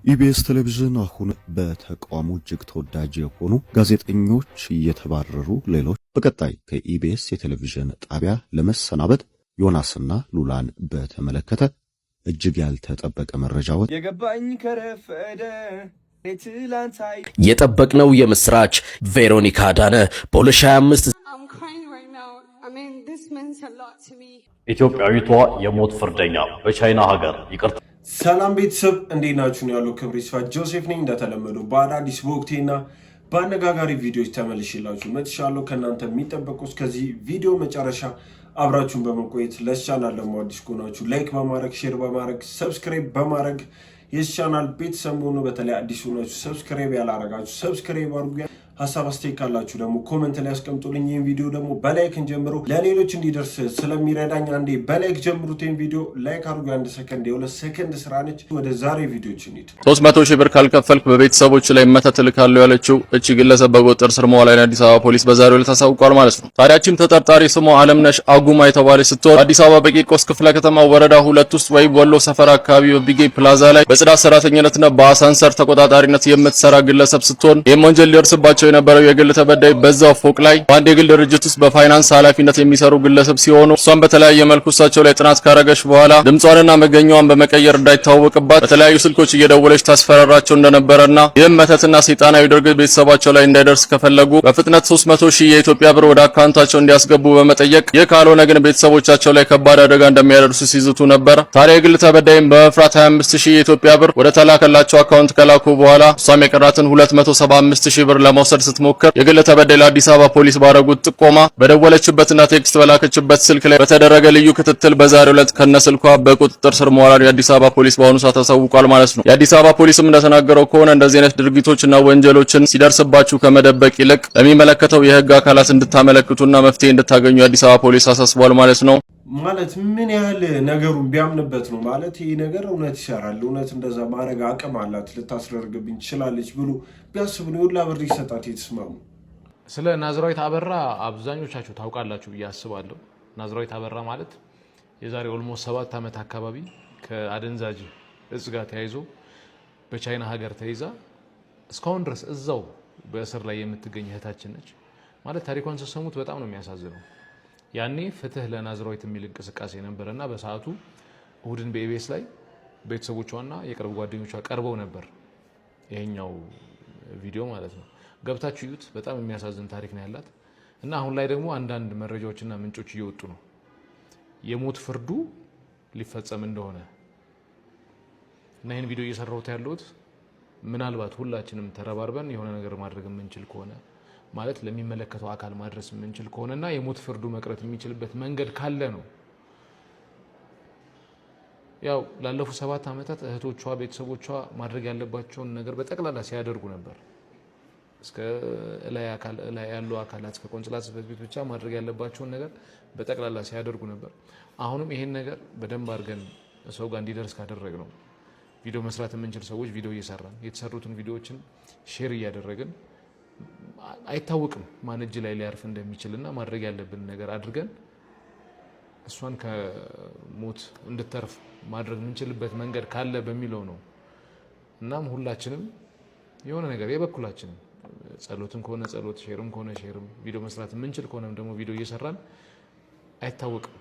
ኢቢኤስ ቴሌቪዥን አሁን በተቋሙ እጅግ ተወዳጅ የሆኑ ጋዜጠኞች እየተባረሩ ሌሎች በቀጣይ ከኢቢኤስ የቴሌቪዥን ጣቢያ ለመሰናበት ዮናስና ሉላን በተመለከተ እጅግ ያልተጠበቀ መረጃዎች የገባኝ ከረፈደ የጠበቅነው የምስራች ቬሮኒካ አዳነ በ2025 ኢትዮጵያዊቷ የሞት ፍርደኛ በቻይና ሀገር ይቅርታ። ሰላም ቤተሰብ እንዴት ናችሁ? ነው ያለው ክብር ይስፋ ጆሴፍ ነኝ። እንደተለመደው በአዳዲስ በወቅቴና በአነጋጋሪ ቪዲዮዎች ተመልሼላችሁ መጥቻለሁ። ከእናንተ የሚጠበቁ እስከዚህ ቪዲዮ መጨረሻ አብራችሁን በመቆየት ለቻናል ደግሞ አዲስ ከሆናችሁ ላይክ በማድረግ ሼር በማድረግ ሰብስክራይብ በማድረግ የቻናል ቤተሰብ ሆኖ በተለይ አዲስ ሆናችሁ ሰብስክራይብ ያላረጋችሁ ሰብስክራይብ አድርጉ። ሀሳብ አስተያየት ካላችሁ ደግሞ ኮሜንት ላይ አስቀምጡልኝ። ይሄን ቪዲዮ ደግሞ በላይክ እንጀምሩ፣ ለሌሎች እንዲደርስ ስለሚረዳኝ አንዴ በላይክ ጀምሩት። ይሄን ቪዲዮ ላይክ አድርጉ። አንድ ሰከንድ የሁለት ሰከንድ ስራ ነች። ወደ ዛሬ ቪዲዮች እንሂድ። 300 ሺህ ብር ካልከፈልክ በቤተሰቦች ላይ መተት ልካለሁ ያለችው እቺ ግለሰብ በቁጥጥር ስር መዋሏን አዲስ አበባ ፖሊስ በዛሬው ዕለት አሳውቋል ማለት ነው። ታዲያችም ተጠርጣሪ ስሟ አለምነሽ አጉማ የተባለች ስትሆን አዲስ አበባ በቂርቆስ ክፍለ ከተማ ወረዳ 2 ውስጥ ወይም ወሎ ሰፈር አካባቢ በቢጌ ፕላዛ ላይ በጽዳት ሰራተኝነትና በአሳንሰር ተቆጣጣሪነት የምትሰራ ግለሰብ ስትሆን ይህም ወንጀል ሊደርስባቸው የነበረው የግል ተበዳይ በዛው ፎቅ ላይ በአንድ የግል ድርጅት ውስጥ በፋይናንስ ኃላፊነት የሚሰሩ ግለሰብ ሲሆኑ እሷን በተለያየ መልኩ እሳቸው ላይ ጥናት ካረገች በኋላ ድምጿንና መገኛዋን በመቀየር እንዳይታወቅባት በተለያዩ ስልኮች እየደወለች ታስፈራራቸው እንደነበረና ይህም መተትና ሰይጣናዊ ድርጊት ቤተሰባቸው ላይ እንዳይደርስ ከፈለጉ በፍጥነት 300 ሺህ የኢትዮጵያ ብር ወደ አካውንታቸው እንዲያስገቡ በመጠየቅ ይህ ካልሆነ ግን ቤተሰቦቻቸው ላይ ከባድ አደጋ እንደሚያደርሱ ሲዝቱ ነበር። ታዲያ የግል ተበዳይም በመፍራት 25 ሺህ የኢትዮጵያ ብር ወደ ተላከላቸው አካውንት ከላኩ በኋላ እሷም የቀራትን 275 ሺህ ብር ለመውሰድ ስትሞክር የግል ተበዳይ ለአዲስ አበባ ፖሊስ ባረጉት ጥቆማ በደወለችበትና ቴክስት በላከችበት ስልክ ላይ በተደረገ ልዩ ክትትል በዛሬው ዕለት ከነስልኳ በቁጥጥር ስር መዋሏን የአዲስ አበባ ፖሊስ በአሁኑ ሰዓት አሳውቋል ማለት ነው። የአዲስ አበባ ፖሊስም እንደተናገረው ከሆነ እንደዚህ አይነት ድርጊቶችና ወንጀሎችን ሲደርስባችሁ ከመደበቅ ይልቅ ለሚመለከተው የህግ አካላት እንድታመለክቱና መፍትሄ እንድታገኙ የአዲስ አበባ ፖሊስ አሳስቧል ማለት ነው። ማለት ምን ያህል ነገሩን ቢያምንበት ነው ማለት ይሄ ነገር እውነት ይሰራል፣ እውነት እንደዛ ማድረግ አቅም አላት፣ ልታስደርግብኝ ትችላለች ብሎ ቢያስብ ነው ሁላ ብር ይሰጣት የተስማሙ። ስለ ናዝራዊት አበራ አብዛኞቻችሁ ታውቃላችሁ ብዬ አስባለሁ። ናዝራዊት አበራ ማለት የዛሬ ኦልሞስት 7 ዓመት አካባቢ ከአደንዛዥ እጽ ጋር ተያይዞ በቻይና ሀገር ተይዛ እስካሁን ድረስ እዛው በእስር ላይ የምትገኝ እህታችን ነች። ማለት ታሪኳን ስትሰሙት በጣም ነው የሚያሳዝነው። ያኔ ፍትህ ለናዝራዊት የሚል እንቅስቃሴ ነበርና በሰዓቱ እሁድን በኢቢኤስ ላይ ቤተሰቦቿና የቅርብ ጓደኞቿ ቀርበው ነበር። ይሄኛው ቪዲዮ ማለት ነው፣ ገብታችሁ እዩት። በጣም የሚያሳዝን ታሪክ ነው ያላት እና አሁን ላይ ደግሞ አንዳንድ መረጃዎችና ምንጮች እየወጡ ነው የሞት ፍርዱ ሊፈጸም እንደሆነ እና ይሄን ቪዲዮ እየሰራሁት ያለሁት ምናልባት ሁላችንም ተረባርበን የሆነ ነገር ማድረግ የምንችል ከሆነ ማለት ለሚመለከተው አካል ማድረስ የምንችል ከሆነና የሞት ፍርዱ መቅረት የሚችልበት መንገድ ካለ ነው። ያው ላለፉት 7 ዓመታት እህቶቿ ቤተሰቦቿ ማድረግ ያለባቸውን ነገር በጠቅላላ ሲያደርጉ ነበር። እስከ ላይ ያሉ አካላት እስከ ቆንጽላ ጽሕፈት ቤት ብቻ ማድረግ ያለባቸውን ነገር በጠቅላላ ሲያደርጉ ነበር። አሁንም ይሄን ነገር በደንብ አድርገን ሰው ጋር እንዲደርስ ካደረግ ነው ቪዲዮ መስራት የምንችል ሰዎች ቪዲዮ እየሰራን የተሰሩትን ቪዲዮዎችን ሼር እያደረግን አይታወቅም ማን እጅ ላይ ሊያርፍ እንደሚችልና ማድረግ ያለብን ነገር አድርገን እሷን ከሞት እንድትተርፍ ማድረግ የምንችልበት መንገድ ካለ በሚለው ነው። እናም ሁላችንም የሆነ ነገር የበኩላችንን ጸሎትን ከሆነ ጸሎት፣ ሼርም ከሆነ ሼርም፣ ቪዲዮ መስራት የምንችል ከሆነም ደግሞ ቪዲዮ እየሰራን አይታወቅም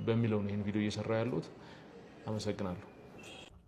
በሚለው ነው ይሄን ቪዲዮ እየሰራ ያለሁት። አመሰግናለሁ።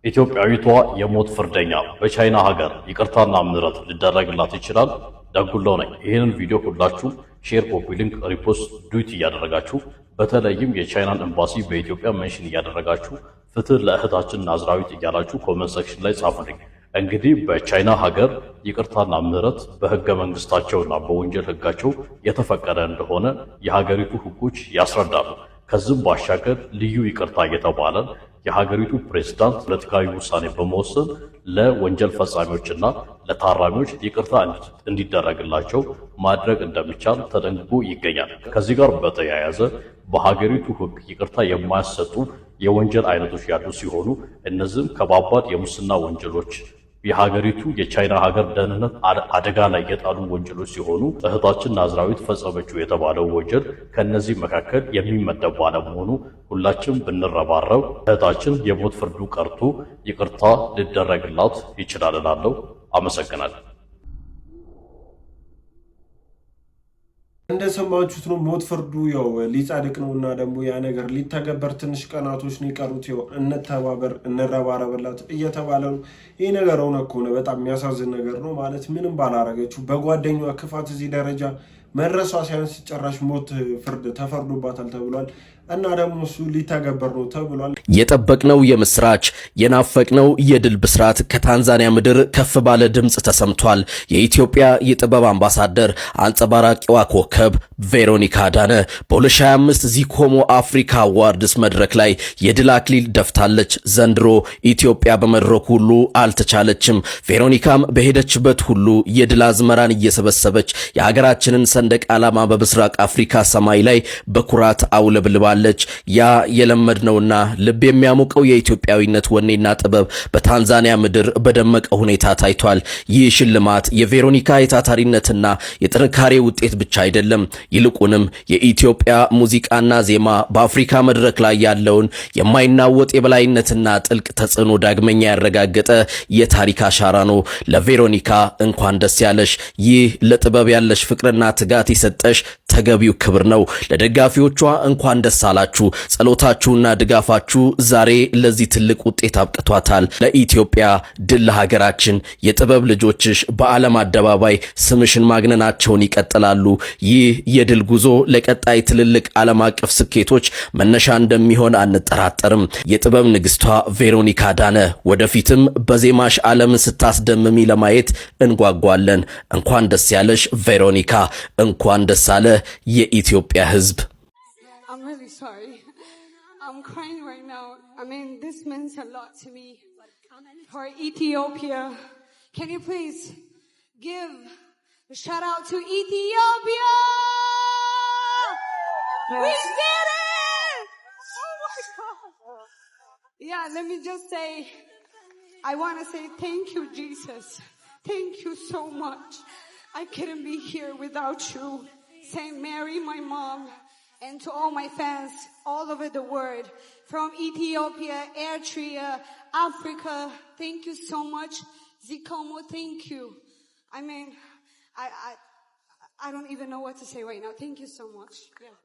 ኢትዮጵያዊቷ የሞት ፍርደኛ በቻይና ሀገር ይቅርታና ምህረት ሊደረግላት ይችላል። ደጉለው ነኝ። ይሄንን ቪዲዮ ሁላችሁ ሼር፣ ኮፒ ሊንክ፣ ሪፖስት፣ ዱት እያደረጋችሁ በተለይም የቻይናን ኤምባሲ በኢትዮጵያ ሜንሽን እያደረጋችሁ ፍትህ ለእህታችን ናዝራዊት እያላችሁ ኮሜንት ሴክሽን ላይ ጻፉልኝ። እንግዲህ በቻይና ሀገር ይቅርታና ምህረት በህገ መንግስታቸውና በወንጀል ህጋቸው የተፈቀደ እንደሆነ የሀገሪቱ ህጎች ያስረዳሉ። ከዚህም ባሻገር ልዩ ይቅርታ እየተባለ የሀገሪቱ ፕሬዝዳንት ፖለቲካዊ ውሳኔ በመወሰን ለወንጀል ፈጻሚዎችና ለታራሚዎች ይቅርታ እንዲደረግላቸው ማድረግ እንደሚቻል ተደንግጎ ይገኛል። ከዚህ ጋር በተያያዘ በሀገሪቱ ህግ ይቅርታ የማያሰጡ የወንጀል አይነቶች ያሉ ሲሆኑ እነዚህም ከባባድ የሙስና ወንጀሎች የሀገሪቱ የቻይና ሀገር ደህንነት አደጋ ላይ የጣሉ ወንጀሎች ሲሆኑ እህታችን ናዝራዊት ፈጸመችው የተባለው ወንጀል ከነዚህ መካከል የሚመደብ ባለመሆኑ ሁላችን ብንረባረብ እህታችን የሞት ፍርዱ ቀርቶ ይቅርታ ሊደረግላት ይችላል እላለሁ። አመሰግናለሁ። እንደሰማችሁት ነው። ሞት ፍርዱ ያው ሊጻድቅ ነውና ደግሞ ያ ነገር ሊተገበር ትንሽ ቀናቶች ነው የቀሩት። ያው እንተባበር እንረባረብላት እየተባለ ነው። ይህ ነገር እውነት ከሆነ በጣም የሚያሳዝን ነገር ነው። ማለት ምንም ባላረገችው በጓደኛዋ ክፋት እዚህ ደረጃ መድረሷ ሳይንስ ጭራሽ ሞት ፍርድ ተፈርዶባታል ተብሏል። እና ደግሞ እሱ ሊተገበር ነው ተብሏል። የጠበቅነው የምስራች የናፈቅነው የድል ብስራት ከታንዛኒያ ምድር ከፍ ባለ ድምጽ ተሰምቷል። የኢትዮጵያ የጥበብ አምባሳደር አንጸባራቂዋ ኮከብ ቬሮኒካ አዳነ በ2025 ዚኮሞ አፍሪካ አዋርድስ መድረክ ላይ የድል አክሊል ደፍታለች። ዘንድሮ ኢትዮጵያ በመድረኩ ሁሉ አልተቻለችም። ቬሮኒካም በሄደችበት ሁሉ የድል አዝመራን እየሰበሰበች የሀገራችንን ሰንደቅ ዓላማ በምስራቅ አፍሪካ ሰማይ ላይ በኩራት አውለብልባለች። ያ የለመድነውና ልብ የሚያሞቀው የኢትዮጵያዊነት ወኔና ጥበብ በታንዛኒያ ምድር በደመቀ ሁኔታ ታይቷል። ይህ ሽልማት የቬሮኒካ የታታሪነትና የጥንካሬ ውጤት ብቻ አይደለም። ይልቁንም የኢትዮጵያ ሙዚቃና ዜማ በአፍሪካ መድረክ ላይ ያለውን የማይናወጥ የበላይነትና ጥልቅ ተጽዕኖ ዳግመኛ ያረጋገጠ የታሪክ አሻራ ነው። ለቬሮኒካ እንኳን ደስ ያለሽ። ይህ ለጥበብ ያለሽ ፍቅርና ትጋት የሰጠሽ ተገቢው ክብር ነው። ለደጋፊዎቿ እንኳን ደስ አላችሁ። ጸሎታችሁና ድጋፋችሁ ዛሬ ለዚህ ትልቅ ውጤት አብቅቷታል። ለኢትዮጵያ ድል ለሀገራችን። የጥበብ ልጆችሽ በዓለም አደባባይ ስምሽን ማግነናቸውን ይቀጥላሉ። ይህ የድል ጉዞ ለቀጣይ ትልልቅ ዓለም አቀፍ ስኬቶች መነሻ እንደሚሆን አንጠራጠርም። የጥበብ ንግስቷ ቬሮኒካ አዳነ ወደፊትም በዜማሽ ዓለም ስታስደምሚ ለማየት እንጓጓለን። እንኳን ደስ ያለሽ ቬሮኒካ፣ እንኳን ደስ አለ የኢትዮጵያ ሕዝብ። I'm really sorry. I'm crying right now. I mean, this means a lot to me. For Ethiopia, can you please give a shout out to Ethiopia? We did it! Oh my God. Yeah, let me just say, I want to say thank you, Jesus. Thank you so much. I couldn't be here without you. Saint Mary, my mom, and to all my fans all over the world, from Ethiopia, Eritrea, Africa, thank you so much. Zikomo, thank you. I mean, I don't even know what to say right now. Thank you so much. Yeah.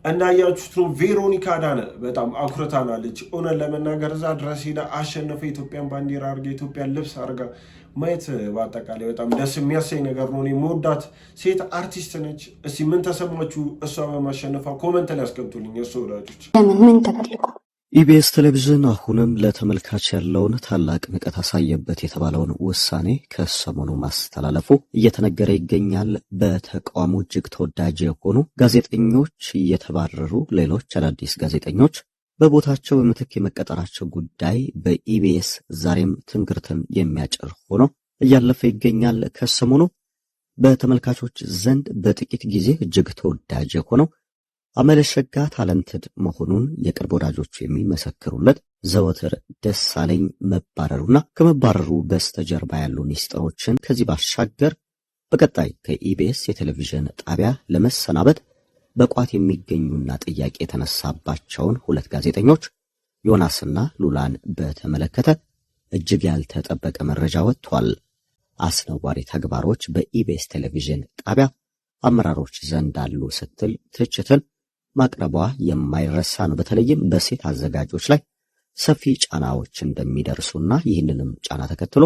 እንዳያችሁት ነው ቬሮኒካ አዳነ በጣም አኩርታናለች። እውነት ለመናገር እዛ ድረስ ሄዳ አሸነፈ ኢትዮጵያን ባንዲራ አርጋ ኢትዮጵያን ልብስ አርጋ ማየት በአጠቃላይ በጣም ደስ የሚያሰኝ ነገር ነው። እኔ መወዳት ሴት አርቲስት ነች። እስቲ ምን ተሰማችሁ እሷ በማሸነፏ? ኮመንት ላይ አስቀምጡልኝ የእሱ ወዳጆች። ምን ተፈልጎ ኢቢኤስ ቴሌቪዥን አሁንም ለተመልካች ያለውን ታላቅ ንቀት አሳየበት የተባለውን ውሳኔ ከሰሞኑ ማስተላለፉ እየተነገረ ይገኛል። በተቋሙ እጅግ ተወዳጅ የሆኑ ጋዜጠኞች እየተባረሩ ሌሎች አዳዲስ ጋዜጠኞች በቦታቸው በምትክ የመቀጠራቸው ጉዳይ በኢቢኤስ ዛሬም ትንግርትን የሚያጭር ሆኖ እያለፈ ይገኛል። ከሰሞኑ በተመልካቾች ዘንድ በጥቂት ጊዜ እጅግ ተወዳጅ የሆነው አመለሸጋ ታለንትድ መሆኑን የቅርብ ወዳጆቹ የሚመሰክሩለት ዘወትር ደሳለኝ መባረሩና ከመባረሩ በስተጀርባ ያሉ ሚስጥሮችን ከዚህ ባሻገር በቀጣይ ከኢቢኤስ የቴሌቪዥን ጣቢያ ለመሰናበት በቋት የሚገኙና ጥያቄ የተነሳባቸውን ሁለት ጋዜጠኞች ዮናስና ሉላን በተመለከተ እጅግ ያልተጠበቀ መረጃ ወጥቷል። አስነዋሪ ተግባሮች በኢቢኤስ ቴሌቪዥን ጣቢያ አመራሮች ዘንድ አሉ ስትል ትችትን ማቅረቧ የማይረሳ ነው። በተለይም በሴት አዘጋጆች ላይ ሰፊ ጫናዎች እንደሚደርሱና ይህንንም ጫና ተከትሎ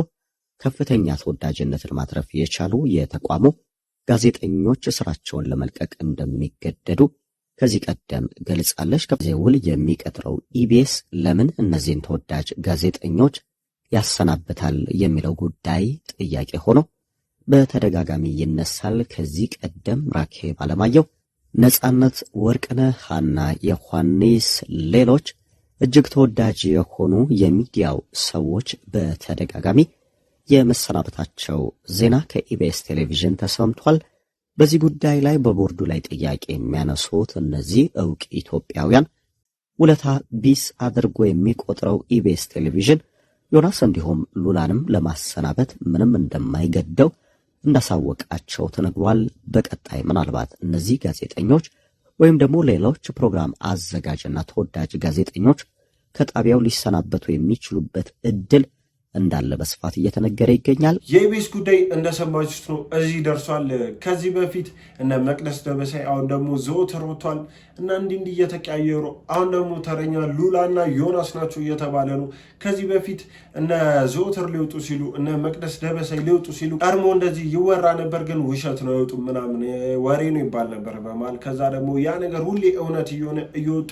ከፍተኛ ተወዳጅነትን ማትረፍ የቻሉ የተቋሙ ጋዜጠኞች ስራቸውን ለመልቀቅ እንደሚገደዱ ከዚህ ቀደም ገልጻለች። ከዚህ ውል የሚቀጥረው ኢቢኤስ ለምን እነዚህን ተወዳጅ ጋዜጠኞች ያሰናብታል የሚለው ጉዳይ ጥያቄ ሆኖ በተደጋጋሚ ይነሳል። ከዚህ ቀደም ራኬብ አለማየሁ፣ ነጻነት ወርቅነህ፣ ሐና ዮሐንስ፣ ሌሎች እጅግ ተወዳጅ የሆኑ የሚዲያው ሰዎች በተደጋጋሚ የመሰናበታቸው ዜና ከኢቢኤስ ቴሌቪዥን ተሰምቷል። በዚህ ጉዳይ ላይ በቦርዱ ላይ ጥያቄ የሚያነሱት እነዚህ ዕውቅ ኢትዮጵያውያን ውለታ ቢስ አድርጎ የሚቆጥረው ኢቢኤስ ቴሌቪዥን ዮናስ እንዲሁም ሉላንም ለማሰናበት ምንም እንደማይገደው እንዳሳወቃቸው ተነግሯል። በቀጣይ ምናልባት እነዚህ ጋዜጠኞች ወይም ደግሞ ሌሎች ፕሮግራም አዘጋጅና ተወዳጅ ጋዜጠኞች ከጣቢያው ሊሰናበቱ የሚችሉበት እድል እንዳለ በስፋት እየተነገረ ይገኛል። የኢቢኤስ ጉዳይ እንደሰማችሁት ነው እዚህ ደርሷል። ከዚህ በፊት እነ መቅደስ ደበሳይ አሁን ደግሞ ዘወትር ወጥቷል እና እንዲህ እየተቀያየሩ አሁን ደግሞ ተረኛ ሉላና ዮናስ ናቸው እየተባለ ነው። ከዚህ በፊት እነ ዘወትር ሊወጡ ሲሉ እነ መቅደስ ደበሳይ ሊወጡ ሲሉ ቀድሞ እንደዚህ ይወራ ነበር፣ ግን ውሸት ነው ይወጡ ምናምን ወሬ ነው ይባል ነበር በማል ከዛ ደግሞ ያ ነገር ሁሌ እውነት እየሆነ እየወጡ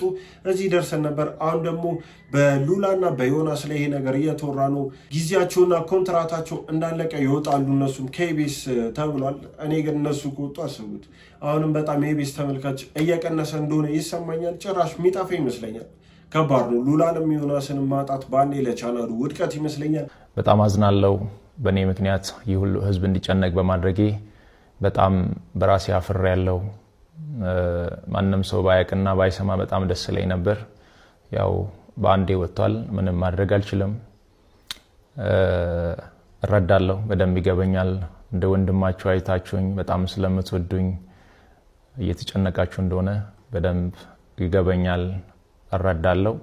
እዚህ ደርሰን ነበር። አሁን ደግሞ በሉላና በዮናስ ላይ ይሄ ነገር እየተወራ ነው። ጊዜያቸውና ኮንትራታቸው እንዳለቀ ይወጣሉ እነሱም ከኢቢኤስ ተብሏል። እኔ ግን እነሱ ከወጡ አስቡት፣ አሁንም በጣም የኢቢኤስ ተመልካች እየቀነሰ እንደሆነ ይሰማኛል። ጭራሽ የሚጠፋ ይመስለኛል። ከባድ ነው። ሉላንም ዮናስን ማጣት ባንዴ ለቻናሉ ውድቀት ይመስለኛል። በጣም አዝናለሁ። በእኔ ምክንያት ይህ ሁሉ ህዝብ እንዲጨነቅ በማድረጌ በጣም በራሴ አፍሬያለሁ። ማንም ሰው ባያውቅና ባይሰማ በጣም ደስ ይለኝ ነበር። ያው በአንዴ ወጥቷል። ምንም ማድረግ አልችልም። እረዳለሁ፣ በደንብ ይገበኛል። እንደ ወንድማችሁ አይታችሁኝ በጣም ስለምትወዱኝ እየተጨነቃችሁ እንደሆነ በደንብ ይገበኛል፣ እረዳለሁ።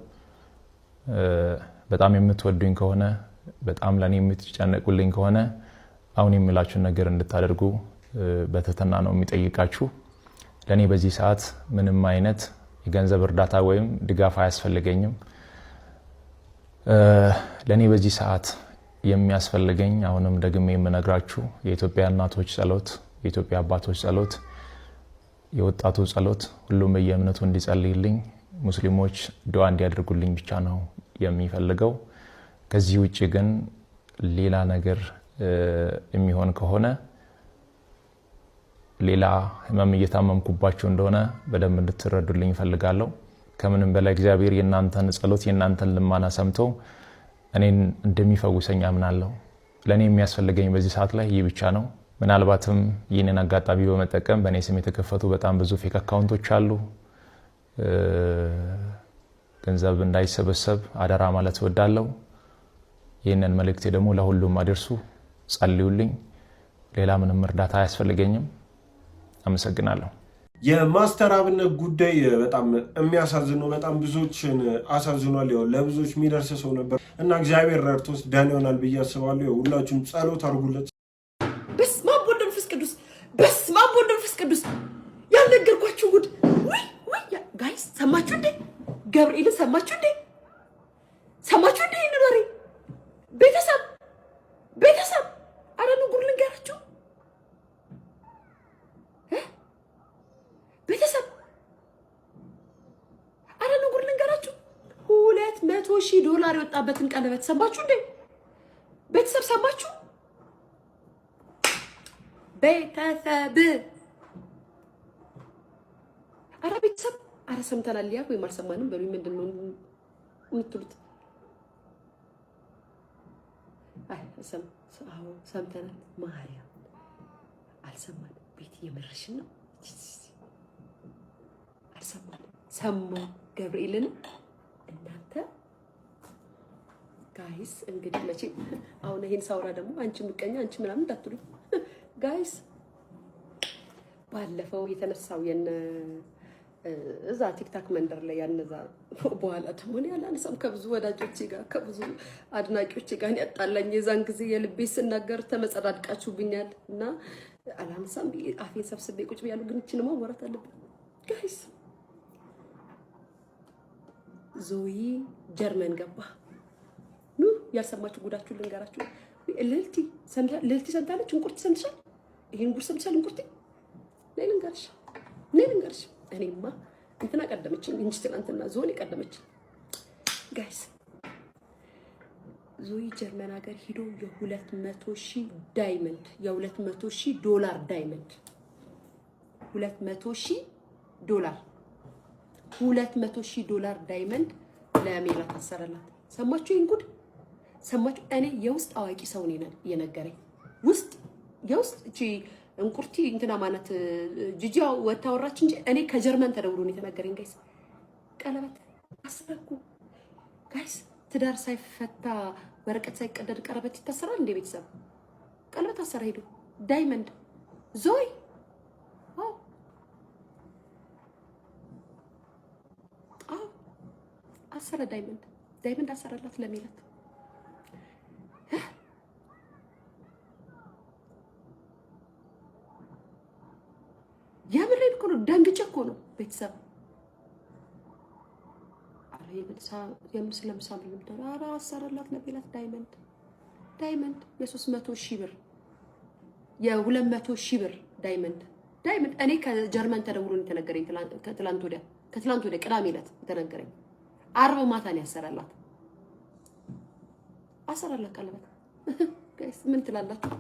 በጣም የምትወዱኝ ከሆነ በጣም ለኔ የምትጨነቁልኝ ከሆነ አሁን የሚላችሁን ነገር እንድታደርጉ በትህትና ነው የሚጠይቃችሁ። ለኔ በዚህ ሰዓት ምንም አይነት የገንዘብ እርዳታ ወይም ድጋፍ አያስፈልገኝም። ለኔ በዚህ ሰዓት የሚያስፈልገኝ አሁንም ደግሜ የምነግራችሁ የኢትዮጵያ እናቶች ጸሎት፣ የኢትዮጵያ አባቶች ጸሎት፣ የወጣቱ ጸሎት፣ ሁሉም በየእምነቱ እንዲጸልይልኝ፣ ሙስሊሞች ዱዓ እንዲያደርጉልኝ ብቻ ነው የሚፈልገው። ከዚህ ውጪ ግን ሌላ ነገር የሚሆን ከሆነ ሌላ ህመም እየታመምኩባችሁ እንደሆነ በደንብ እንድትረዱልኝ ፈልጋለሁ። ከምንም በላይ እግዚአብሔር የናንተን ጸሎት የናንተን ልማና ሰምቶ እኔን እንደሚፈውሰኝ አምናለሁ። ለኔ የሚያስፈልገኝ በዚህ ሰዓት ላይ ይህ ብቻ ነው። ምናልባትም ይህንን አጋጣሚ በመጠቀም በእኔ ስም የተከፈቱ በጣም ብዙ ፌክ አካውንቶች አሉ። ገንዘብ እንዳይሰበሰብ አደራ ማለት እወዳለሁ። ይህንን መልእክቴ ደግሞ ለሁሉም አድርሱ፣ ጸልዩልኝ። ሌላ ምንም እርዳታ አያስፈልገኝም። አመሰግናለሁ። የማስተር አብነት ጉዳይ በጣም የሚያሳዝን ነው። በጣም ብዙዎችን አሳዝኗል። ያው ለብዙዎች የሚደርስ ሰው ነበር እና እግዚአብሔር ረድቶስ ደህና ይሆናል ብዬ አስባለሁ። ያው ሁላችሁም ጸሎት አድርጉለት። በስመ አብ ወወልድ ወመንፈስ ቅዱስ፣ በስመ አብ ወወልድ ወመንፈስ ቅዱስ። ያልነገርኳችሁ ጉድ! ወይ ጋይስ ሰማችሁ እንዴ? ገብርኤልን ሰማችሁ እንዴ? ሰማችሁ እንዴ? ይንወሪ ቤተሰብ አረ ነው ጉድ ልንገራችሁ ቤተሰብ አረ ነው ጉድ ልንገራችሁ። $200,000 የወጣበትን ቀለበት ሰማችሁ እንዴ? ቤተሰብ ሰማችሁ? ቤተሰብ አረ ቤተሰብ አረ ሰምተናል ያ ወይ ማልሰማንም በሉኝ። ምንድነው የምትሉት? አይ ሰምተናል። ማርያም አልሰማንም። ቤት የምርሽን ነው? ሰማሁ ገብርኤልን። እናንተ ጋይስ እንግዲህ መቼ አሁን ይሄን ሳውራ ደግሞ አንቺ ምቀኛ አንቺ ምናምን እንዳትሉ ጋይስ። ባለፈው የተነሳው የነ እዛ ቲክታክ መንደር ላይ ያነዛ በኋላ ደግሞ ያላነሳም ከብዙ ወዳጆቼ ጋር ከብዙ አድናቂዎቼ ጋር ያጣላኝ የዛን ጊዜ የልቤ ስናገር ተመጸዳድቃችሁብኛል እና አላነሳም አፌን ሰብስቤ ቁጭ ብያለሁ። ግን እቺ ነው ማውራት አለብን ጋይስ። ዞይ ጀርመን ገባ። ኑ ያልሰማችሁ ጉዳችሁ ልንገራችሁ። ልልቲ ሰምታለች። እንቁርቲ ሰምተሻል? ይሄን ጉድ ሰምተሻል? እንቁርቲ ነይ ልንገርሽ። እኔማ እንትና ቀደመችኝ እንጂ ትናንትና ዞን ቀደመችኝ ጋይስ። ዞይ ጀርመን ሀገር ሄዶ $200,000 ዳይመንድ $200,000 ዳይመንድ $200,000 ዳይመንድ ለሜላት አሰረላት። ሰማችሁ? ይሄን ጉድ ሰማችሁ? እኔ የውስጥ አዋቂ ሰው ነኝ የነገረኝ። የውስጥ እቺ እንቁርቲ እንትና ማለት ጂጂው ወታወራች እንጂ እኔ ከጀርመን ተደውሎ ነው የተነገረኝ። ጋይስ ቀለበት አሰረኩ ጋይስ። ትዳር ሳይፈታ ወረቀት ሳይቀደድ ቀለበት ይታሰራል እንዴ? ቤተሰብ ቀለበት አሰረ ሄዱ። ዳይመንድ ዞይ አሰረ ዳይመንድ አሰረላት ለሚላት የምሬን እኮ ነው። ደንግጬ እኮ ነው ቤተሰብ። አረ የምን ስለምሳም ልምደር አረ አሰረላት ለሚላት ዳይመንድ የ300,000 ብር የ200,000 ብር ዳይመንድ እኔ ከጀርመን ተደውሎ ነው የተነገረኝ። ከትላንት ወዲያ ቅዳሜ ዕለት የተነገረኝ። አርብ ማታ ነው ያሰረላት ቀለበት። ጋይስ ምን ትላላችሁ?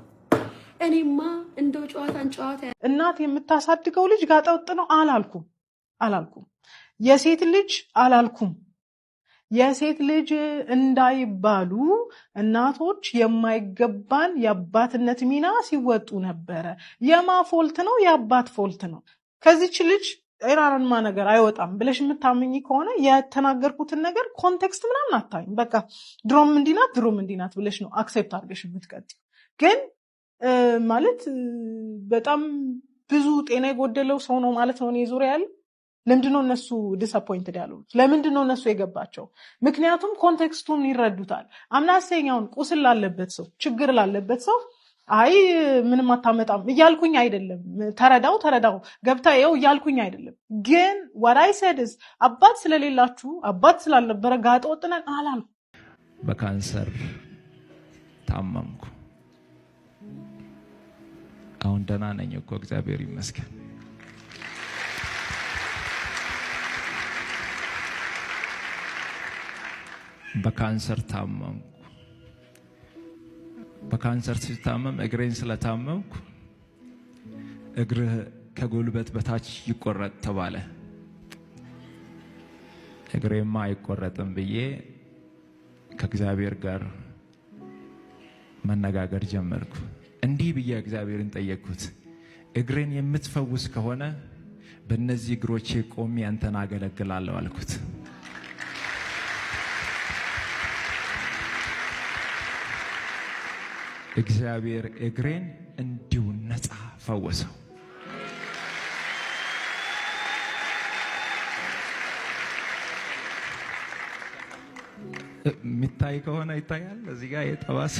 እኔማ እንደው ጨዋታ እናት የምታሳድገው ልጅ ጋጠወጥ ነው አላልኩም። የሴት ልጅ አላልኩም። የሴት ልጅ እንዳይባሉ እናቶች የማይገባን የአባትነት ሚና ሲወጡ ነበረ። የማ ፎልት ነው? የአባት ፎልት ነው። ከዚች ልጅ ኤራራንማ ነገር አይወጣም ብለሽ የምታምኚ ከሆነ የተናገርኩትን ነገር ኮንቴክስት ምናምን አታይም። በቃ ድሮም እንዲናት ብለሽ ነው አክሴፕት አድርገሽ የምትቀጥይ። ግን ማለት በጣም ብዙ ጤና የጎደለው ሰው ነው ማለት ነው እኔ ዙሪያ ያለ። ለምንድነው እነሱ ዲስአፖይንትድ ያሉት? ለምንድነው እነሱ የገባቸው? ምክንያቱም ኮንቴክስቱን ይረዱታል። አምናሰኛውን ቁስል ላለበት ሰው ችግር ላለበት ሰው አይ ምንም አታመጣም እያልኩኝ አይደለም። ተረዳው ገብታ ይኸው እያልኩኝ አይደለም። ግን what I said is አባት ስለሌላችሁ አባት ስላልነበረ ጋጠ ወጥ ነን አላልኩም። በካንሰር ታመምኩ። አሁን ደህና ነኝ እኮ እግዚአብሔር ይመስገን። በካንሰር ታመምኩ። በካንሰር ሲታመም እግሬን ስለታመምኩ እግርህ ከጉልበት በታች ይቆረጥ ተባለ። እግሬማ አይቆረጥም ብዬ ከእግዚአብሔር ጋር መነጋገር ጀመርኩ። እንዲህ ብዬ እግዚአብሔርን ጠየቅኩት፣ እግሬን የምትፈውስ ከሆነ በእነዚህ እግሮቼ ቆሜ አንተን አገለግላለሁ አልኩት። እግዚአብሔር እግሬን እንዲሁ ነፃ ፈወሰው። የሚታይ ከሆነ ይታያል። እዚህ ጋር የጠባስ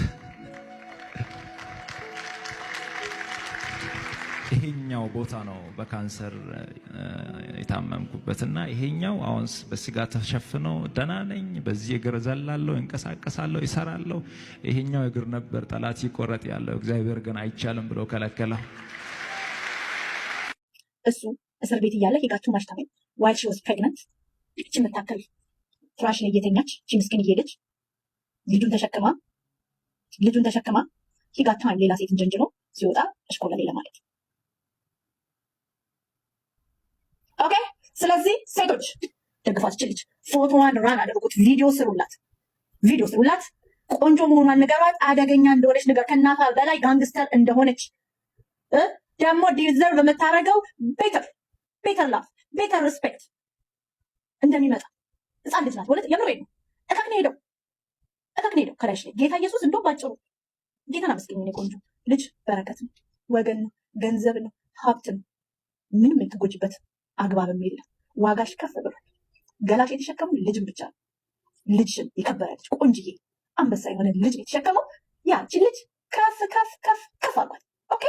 ይሄኛው ቦታ ነው በካንሰር የታመምኩበትና ይሄኛው አሁን በስጋ ተሸፍኖ ደህና ነኝ። በዚህ እግር ዘላለሁ፣ እንቀሳቀሳለሁ፣ ይሰራለሁ። ይሄኛው እግር ነበር ጠላት ይቆረጥ ያለው። እግዚአብሔር ግን አይቻልም ብሎ ከለከለው። እሱ እስር ቤት እያለ ሄጋችሁ ማሽታመኝ while she was pregnant እቺ መታከል ፍራሽ ላይ እየተኛች እቺ ምስኪን እየሄደች ልጁን ተሸክማ ሄጋችሁ ሌላ ሴት እንጀንጅኖ ሲወጣ እሽኮላ ሌላ ማለት ኦኬ። ስለዚህ ሴቶች ደግፋት፣ ልጅ ፎቶዋን ራን አድርጉት፣ ቪዲዮ ስሩላት፣ ቆንጆ መሆኗን ንገሯት፣ አደገኛ እንደሆነች ንገር፣ ከእናቷ በላይ ጋንግስተር እንደሆነች ደግሞ ዲዘርቭ የምታደርገው ቤተር ላቭ ቤተር ሪስፔክት እንደሚመጣ ህፃን ልጅ ናት። ወለት የምሬ ነው። እከክን ሄደው ከላይሽ ላይ ጌታ ኢየሱስ እንደው ባጭሩ ጌታን አመስገኝ። እኔ ቆንጆ ልጅ በረከት ነው፣ ወገን ነው፣ ገንዘብ ነው፣ ሀብት ነው። ምንም የምትጎጂበት አግባብም የለም። ዋጋሽ ከፍ ብሏል። ገላሽ የተሸከመው ልጅም ብቻ ነው። ልጅሽን የከበረ ልጅ ቆንጅዬ አንበሳ የሆነ ልጅ የተሸከመው ያቺ ልጅ ከፍ አሏል። ኦኬ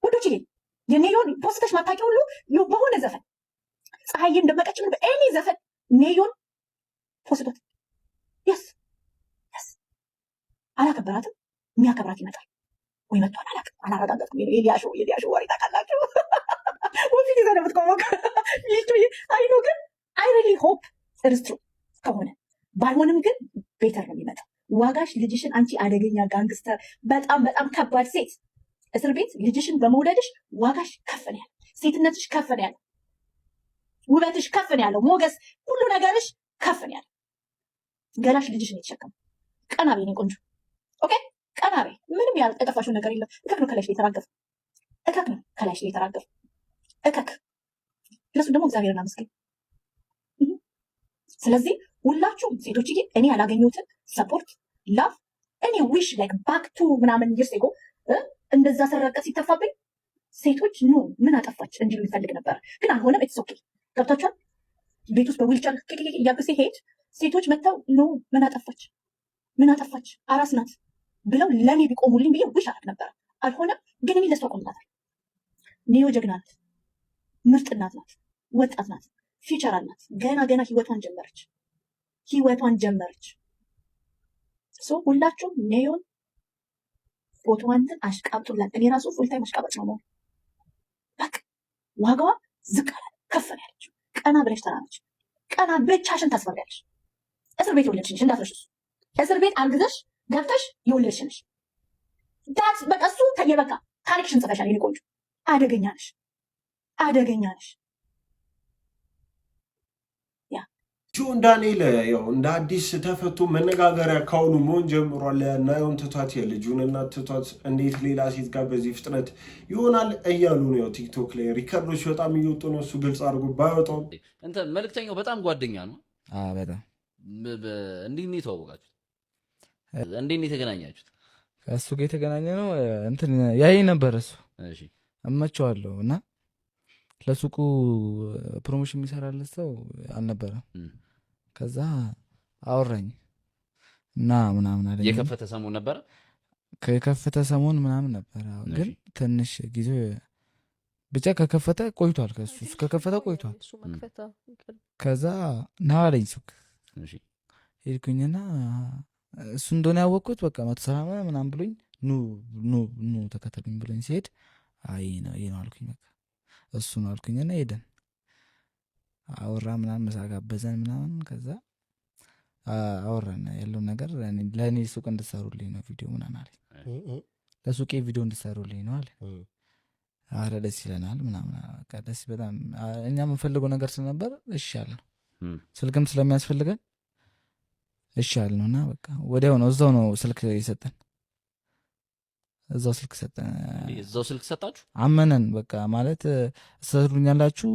ወዶች የኔዮን ፖስተሽ ማታቂ ሁሉ በሆነ ዘፈን ፀሐይም ደመቀች ምን በኤኒ ዘፈን ኔዮን ፖስቶት የስ አላከበራትም። የሚያከብራት ይመጣል ወይ መጥቷል። አላረጋገጥኩም። የሊያሾ ወሬ ታውቃላችሁ። ወፊት ይዘነብት ቆሞክ አይኖ ግን አይ ሪሊ ሆፕ ኢትስ ትሩ ከሆነ ባይሆንም ግን ቤተር ነው የሚመጣው። ዋጋሽ ልጅሽን አንቺ አደገኛ ጋንግስተር፣ በጣም ከባድ ሴት እስር ቤት ልጅሽን በመውለድሽ ዋጋሽ ከፍ ነው ያለው። ሴትነትሽ ከፍ ነው ያለው። ውበትሽ ከፍ ነው ያለው። ሞገስ፣ ሁሉ ነገርሽ ከፍ ነው ያለው። ገላሽ ልጅሽን የተሸከመው ቀና በይ ቆንጆ። ኦኬ ቀና በይ። ምንም ያልጠፋሽው ነገር የለም። ከፍ ነው ከላሽ የተራገፈ እከክ ነው ከላይሽ ላይ የተራገፈ እከክ። ለሱ ደግሞ እግዚአብሔርን አመስግን። ስለዚህ ሁላችሁም ሴቶችዬ እኔ ያላገኘሁትን ሰፖርት ላቭ እኔ ዊሽ ላይክ ባክ ቱ ምናምን ይርስ ጎ እንደዛ ሰረቀ ሲተፋብኝ ሴቶች ኖ ምን አጠፋች እንዲሉ ይፈልግ ነበር፣ ግን አልሆነም። ኢትስ ኦኬ ገብታችኋል። ቤት ውስጥ በዊልቸር እያልኩ ሲሄድ ሴቶች መጥተው ኖ ምን አጠፋች አራስ ናት ብለው ለእኔ ቢቆሙልኝ ብዬ ዊሽ አደርግ ነበር። አልሆነም፣ ግን እኔ ለሷ ቆምላታል። ኒዮ ጀግና ናት፣ ምርጥ እናት ናት፣ ወጣት ናት፣ ፊውቸር አላት። ገና ህይወቷን ጀመረች። ሶ ሁላችሁም ኒዮን ፎቶዋን አሽቃብጡላት። እኔ ራሱ ፉል ታይም አሽቃባጭ ነው። በቃ ዋጋዋ ዝቅ አላለ፣ ከፍ ነው ያለችው። ቀና ብለሽ ተራመች። ቀና ብቻሽን ታስፈሪያለሽ። እስር ቤት የወለድሽ ነሽ እንዳትረሽ። እስር ቤት አርግዘሽ ገብተሽ የወለድሽ ነሽ። ዳት በቃ እሱ በቃ ታሪክሽን ጽፈሻል። የኔ ቆንጆ አደገኛ ነሽ። ጆን ዳንኤል ያው እንደ አዲስ ተፈቶ መነጋገሪያ ካሁኑ መሆን ጀምሯል። ናዮን ትቷት የልጁን እናት ትቷት እንዴት ሌላ ሴት ጋር በዚህ ፍጥነት ይሆናል እያሉ ነው። ያው ቲክቶክ ላይ ሪከርዶች በጣም እየወጡ ነው። እሱ ግልጽ አድርጎ ባይወጣው እንትን መልእክተኛው በጣም ጓደኛ ነው። በጣም እንዴት ነው የተዋወቃችሁት? እንዴት ነው የተገናኛችሁት? ከእሱ ጋር የተገናኘ ነው እንትን ያይ ነበር እሱ እሺ እመቸዋለሁ እና ለሱቁ ፕሮሞሽን የሚሰራለት ሰው አልነበረም። ከዛ አወራኝ እና ምናምን አለኝ። የከፈተ ሰሞን ነበር ምናምን ነበር። ግን ትንሽ ጊዜ ብቻ ከከፈተ ቆይቷል። ከሱ ከከፈተ ቆይቷል። ከዛ ና አለኝ ሱቅ ሄድኩኝና እሱ እንደሆነ ያወቅኩት በቃ መቶ ሰላም ምናምን ብሎኝ ኑ ተከተሉኝ ብሎኝ ሲሄድ አይ ነው አልኩኝ። በቃ እሱ ነው አልኩኝና ሄደን አወራ ምናምን ምሳ ጋበዘን ምናምን። ከዛ አወራን ያለው ነገር ለእኔ ሱቅ እንድትሰሩልኝ ነው ቪዲዮ ምናምን አለኝ። ለሱቄ ቪዲዮ እንድትሰሩልኝ ነው አለ። አረ ደስ ይለናል ምናምን በቃ ደስ በጣም እኛ የምንፈልገው ነገር ስለነበር እሺ አልነው። ስልክም ስለሚያስፈልገን እሺ አልነውና በቃ ወዲያው ነው እዛው ነው ስልክ የሰጠን። እዛው ስልክ ሰጣችሁ? አመነን በቃ ማለት ሰሩኛላችሁ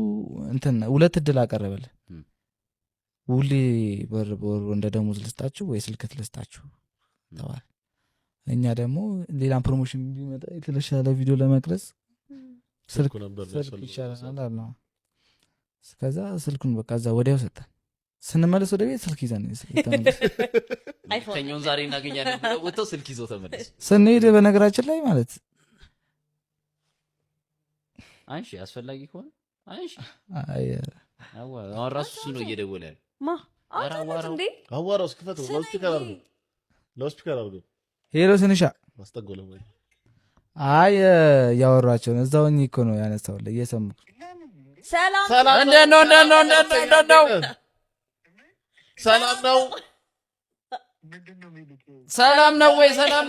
እንትን ሁለት እድል አቀረበልን። ሁሌ በር እንደ ደሞዝ ልስጣችሁ ወይ ስልክ ልስጣችሁ ተባለ። እኛ ደግሞ ሌላም ፕሮሞሽን ቢመጣ የተሻለ ቪዲዮ ለመቅረጽ ስልክ ይሻላል አለ። ከዛ ስልኩን በቃ እዛ ወዲያው ሰጠን። ስንመለስ ወደ ቤት ስልክ ይዘን አይፎን ዛሬ እናገኛለን ብለው ወጥተው ስልክ ይዘው ተመለሱ። ስንሄድ በነገራችን ላይ ማለት አንሺ አስፈላጊ ከሆነ አንሺ አሁን ራሱ እሱ ነው እየደወለ ያለው። አዋራው እስክፈተው ለስፒከር አድርገው ሄሎ ስንሻ ማስጠጎለው ወይ ያወራቸው ነው። እዛው እኮ ነው ያነሳውልህ እየሰሙ ሰላም እንዴት ነው ሰላም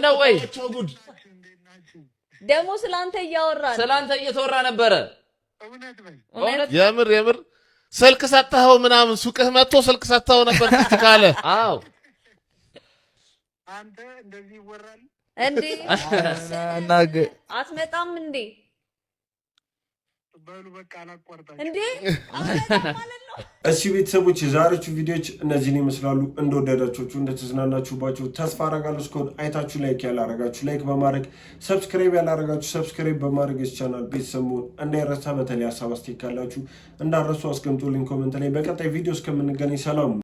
ነው ወይ? ደግሞ ስላንተ እየተወራ ነበረ። የምር ስልክ ሰጥተኸው ምናምን ሱቅህ መጥቶ ስልክ ሰጥተኸው ነበር ካለ አዎ አንተ እንደዚህ ይወራል እንዴ? አትመጣም እንዴ? በሉ በቃ አላቋርጣችሁ እንዴ? እሺ ቤተሰቦች የዛሬዎቹ ቪዲዮዎች እነዚህን ይመስላሉ። እንደወደዳችሁ እንደተዝናናችሁባቸው ተስፋ አደርጋለሁ። እስካሁን አይታችሁ ላይክ ያላረጋችሁ ላይክ በማድረግ ሰብስክራይብ ያላረጋችሁ ሰብስክራይብ በማድረግ ቻናል ቤተሰብ መሆን እንዳይረሳ። በተለይ ሀሳብ አስተያየት ካላችሁ እንዳረሱ አስቀምጡልኝ ኮሜንት ላይ። በቀጣይ ቪዲዮ እስከምንገናኝ ሰላም።